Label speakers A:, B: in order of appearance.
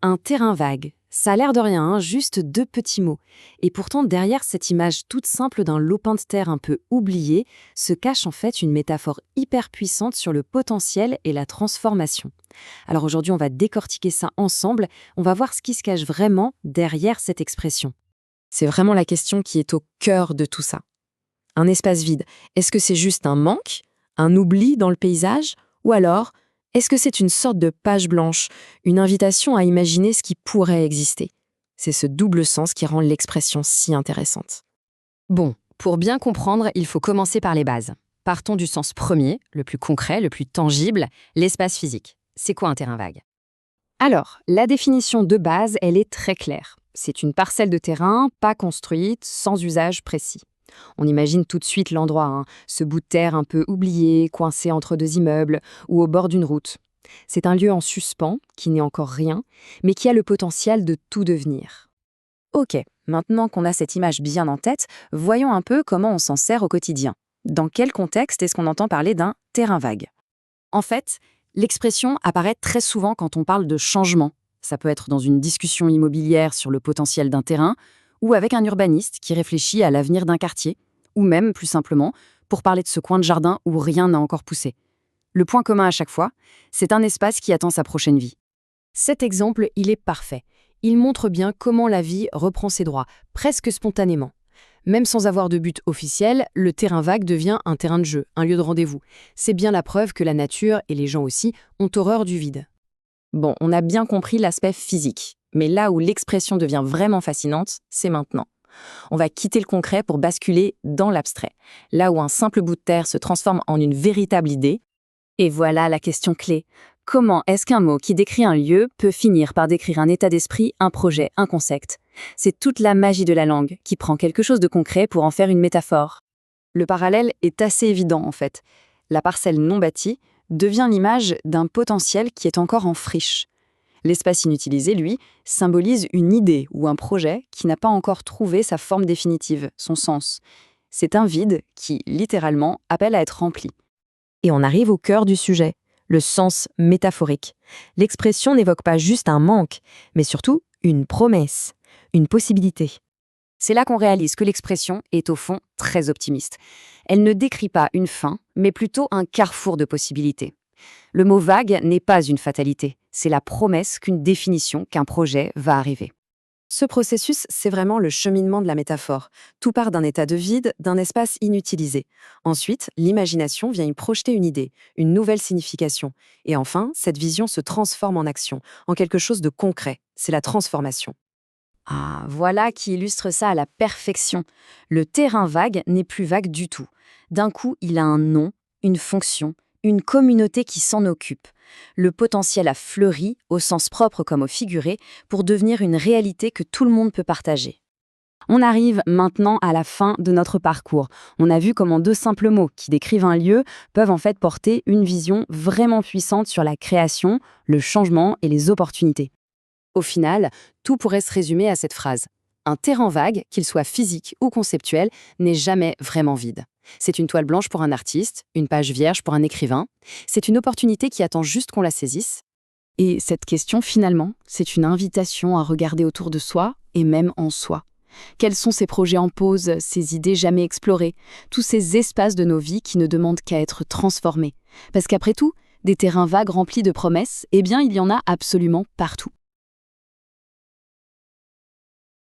A: Un terrain vague. Ça a l'air de rien, hein, juste deux petits mots. Et pourtant, derrière cette image toute simple d'un lopin de terre un peu oublié, se cache en fait une métaphore hyper puissante sur le potentiel et la transformation. Alors aujourd'hui, on va décortiquer ça ensemble, on va voir ce qui se cache vraiment derrière cette expression. C'est vraiment la question qui est au cœur de tout ça. Un espace vide, est-ce que c'est juste un manque, un oubli dans le paysage, ou alors est-ce que c'est une sorte de page blanche, une invitation à imaginer ce qui pourrait exister? C'est ce double sens qui rend l'expression si intéressante. Bon, pour bien comprendre, il faut commencer par les bases. Partons du sens premier, le plus concret, le plus tangible, l'espace physique. C'est quoi un terrain vague? Alors, la définition de base, elle est très claire. C'est une parcelle de terrain pas construite, sans usage précis. On imagine tout de suite l'endroit, hein, ce bout de terre un peu oublié, coincé entre deux immeubles ou au bord d'une route. C'est un lieu en suspens, qui n'est encore rien, mais qui a le potentiel de tout devenir. Ok, maintenant qu'on a cette image bien en tête, voyons un peu comment on s'en sert au quotidien. Dans quel contexte est-ce qu'on entend parler d'un terrain vague? En fait, l'expression apparaît très souvent quand on parle de changement. Ça peut être dans une discussion immobilière sur le potentiel d'un terrain, ou avec un urbaniste qui réfléchit à l'avenir d'un quartier, ou même, plus simplement, pour parler de ce coin de jardin où rien n'a encore poussé. Le point commun à chaque fois, c'est un espace qui attend sa prochaine vie. Cet exemple, il est parfait. Il montre bien comment la vie reprend ses droits, presque spontanément. Même sans avoir de but officiel, le terrain vague devient un terrain de jeu, un lieu de rendez-vous. C'est bien la preuve que la nature, et les gens aussi, ont horreur du vide. Bon, on a bien compris l'aspect physique. Mais là où l'expression devient vraiment fascinante, c'est maintenant. On va quitter le concret pour basculer dans l'abstrait, là où un simple bout de terre se transforme en une véritable idée. Et voilà la question clé. Comment est-ce qu'un mot qui décrit un lieu peut finir par décrire un état d'esprit, un projet, un concept? C'est toute la magie de la langue qui prend quelque chose de concret pour en faire une métaphore. Le parallèle est assez évident en fait. La parcelle non bâtie devient l'image d'un potentiel qui est encore en friche. L'espace inutilisé, lui, symbolise une idée ou un projet qui n'a pas encore trouvé sa forme définitive, son sens. C'est un vide qui, littéralement, appelle à être rempli. Et on arrive au cœur du sujet, le sens métaphorique. L'expression n'évoque pas juste un manque, mais surtout une promesse, une possibilité. C'est là qu'on réalise que l'expression est au fond très optimiste. Elle ne décrit pas une fin, mais plutôt un carrefour de possibilités. Le mot vague n'est pas une fatalité, c'est la promesse qu'une définition, qu'un projet va arriver. Ce processus, c'est vraiment le cheminement de la métaphore. Tout part d'un état de vide, d'un espace inutilisé. Ensuite, l'imagination vient y projeter une idée, une nouvelle signification. Et enfin, cette vision se transforme en action, en quelque chose de concret. C'est la transformation. Ah, voilà qui illustre ça à la perfection. Le terrain vague n'est plus vague du tout. D'un coup, il a un nom, une fonction, une communauté qui s'en occupe. Le potentiel a fleuri, au sens propre comme au figuré, pour devenir une réalité que tout le monde peut partager. On arrive maintenant à la fin de notre parcours. On a vu comment deux simples mots qui décrivent un lieu peuvent en fait porter une vision vraiment puissante sur la création, le changement et les opportunités. Au final, tout pourrait se résumer à cette phrase. Un terrain vague, qu'il soit physique ou conceptuel, n'est jamais vraiment vide. C'est une toile blanche pour un artiste, une page vierge pour un écrivain. C'est une opportunité qui attend juste qu'on la saisisse. Et cette question, finalement, c'est une invitation à regarder autour de soi et même en soi. Quels sont ces projets en pause, ces idées jamais explorées, tous ces espaces de nos vies qui ne demandent qu'à être transformés? Parce qu'après tout, des terrains vagues remplis de promesses, eh bien, il y en a absolument partout.